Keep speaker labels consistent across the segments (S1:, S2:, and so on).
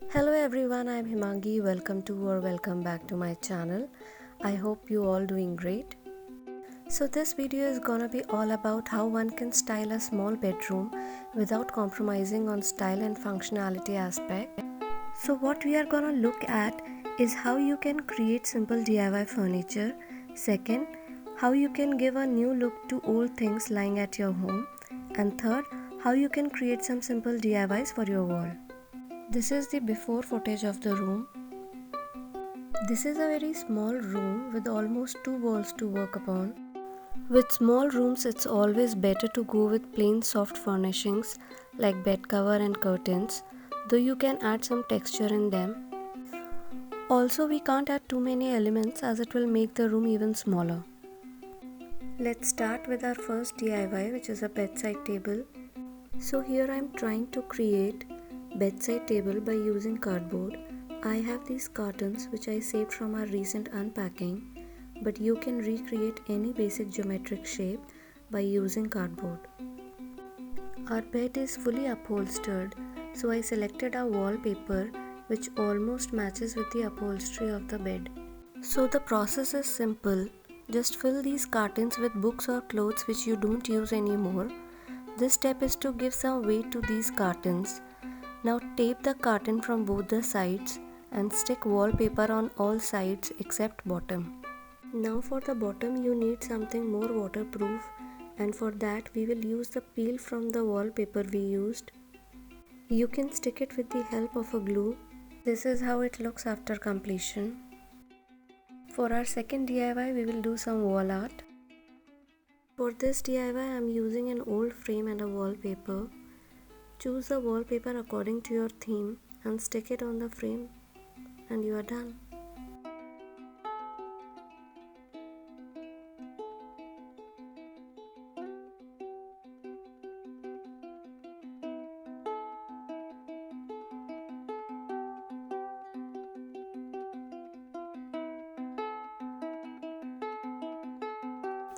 S1: Hello everyone, I'm Himangi. Welcome to or welcome back to my channel. I hope you all doing great. So this video is gonna be all about how one can style a small bedroom without compromising on style and functionality aspect. So what we are gonna look at is how you can create simple DIY furniture. Second, how you can give a new look to old things lying at your home. And third, how you can create some simple DIYs for your wall. This is the before footage of the room. This is a very small room with almost 2 walls to work upon. With small rooms, it's always better to go with plain soft furnishings like bed cover and curtains, though you can add some texture in them. Also, we can't add too many elements as it will make the room even smaller. Let's start with our first DIY, which is a bedside table. So here I'm trying to create bedside table by using cardboard. I have these cartons which I saved from our recent unpacking, but you can recreate any basic geometric shape by using cardboard. Our bed is fully upholstered, so I selected a wallpaper which almost matches with the upholstery of the bed. So the process is simple. Just fill these cartons with books or clothes which you don't use anymore. This step is to give some weight to these cartons. Now tape the carton from both the sides and stick wallpaper on all sides except bottom. Now for the bottom you need something more waterproof, and for that we will use the peel from the wallpaper we used. You can stick it with the help of a glue. This is how it looks after completion. For our second DIY we will do some wall art. For this DIY I am using an old frame and a wallpaper. Choose the wallpaper according to your theme and stick it on the frame and you are done.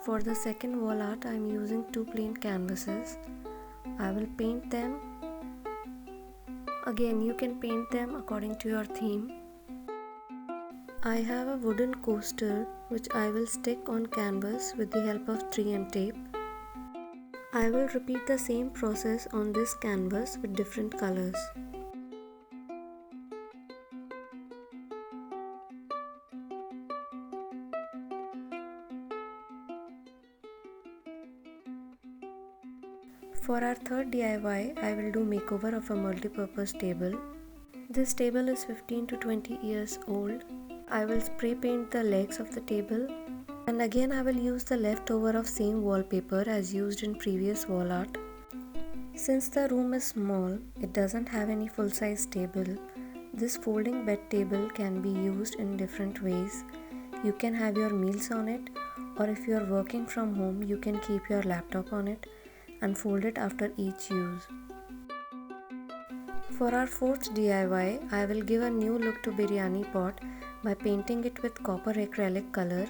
S1: For the second wall art I am using 2 plain canvases. I will paint them. Again, you can paint them according to your theme. I have a wooden coaster which I will stick on canvas with the help of 3M tape. I will repeat the same process on this canvas with different colors. For our third DIY, I will do makeover of a multipurpose table. This table is 15 to 20 years old. I will spray paint the legs of the table, and again I will use the leftover of same wallpaper as used in previous wall art. Since the room is small, it doesn't have any full-size table. This folding bed table can be used in different ways. You can have your meals on it, or if you are working from home, you can keep your laptop on it and fold it after each use. For our fourth DIY, I will give a new look to biryani pot by painting it with copper acrylic color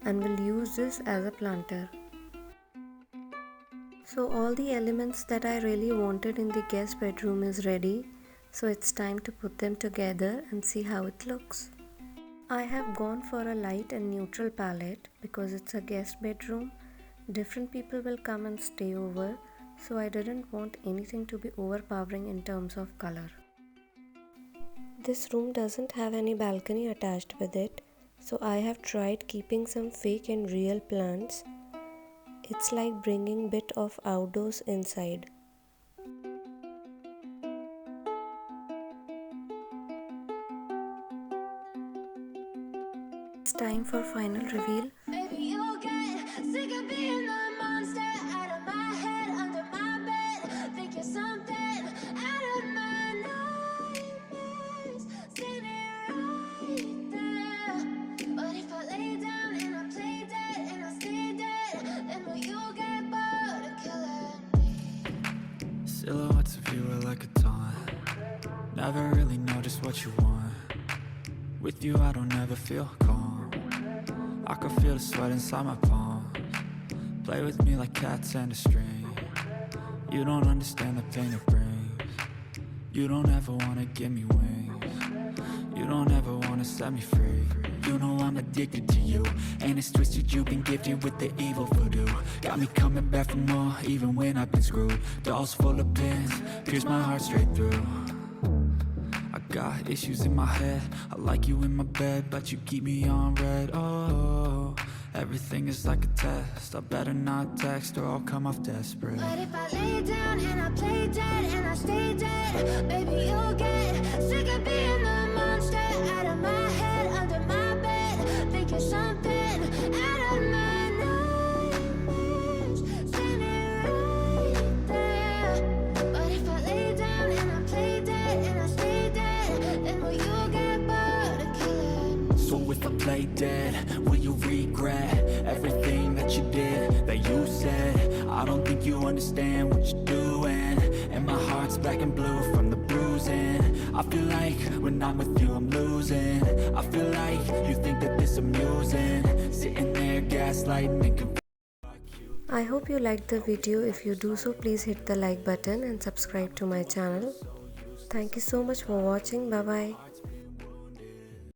S1: and will use this as a planter. So all the elements that I really wanted in the guest bedroom is ready, so it's time to put them together and see how it looks. I have gone for a light and neutral palette because it's a guest bedroom. Different people will come and stay over, so I didn't want anything to be overpowering in terms of color. This room doesn't have any balcony attached with it, so I have tried keeping some fake and real plants. It's like bringing bit of outdoors inside. It's time for final reveal.
S2: Silhouettes of you are like a taunt. Never really know just what you want. With you I don't ever feel calm. I can feel the sweat inside my palms. Play with me like cats and a string. You don't understand the pain it brings. You don't ever wanna give me wings. You don't ever wanna set me free. You know I'm addicted to you, and it's twisted, you've been gifted with the evil voodoo. Got me coming back for more, even when I've been screwed. Dolls full of pins, pierce my heart straight through. I got issues in my head, I like you in my bed, but you keep me on red. Oh, everything is like a test, I better not text or I'll come off desperate.
S3: But if I lay down and I play dead and I stay dead, baby, you'll get sick of being the monster out of my head, under my bed, thinking something out of my nightmares, standing right there. But if I lay down and I play dead and I stay dead, then will you get bored of killing?
S2: So if I play dead, will you regret everything that you did, that you said? I don't think you understand what you're doing, and my heart's black and blue from the bruising. I feel like when I'm with you I'm losing. I feel like you think that this amusing, sitting there gaslighting and confused.
S1: I hope you liked the video. If you do so, please hit the like button and subscribe to my channel. Thank you so much for watching. Bye bye.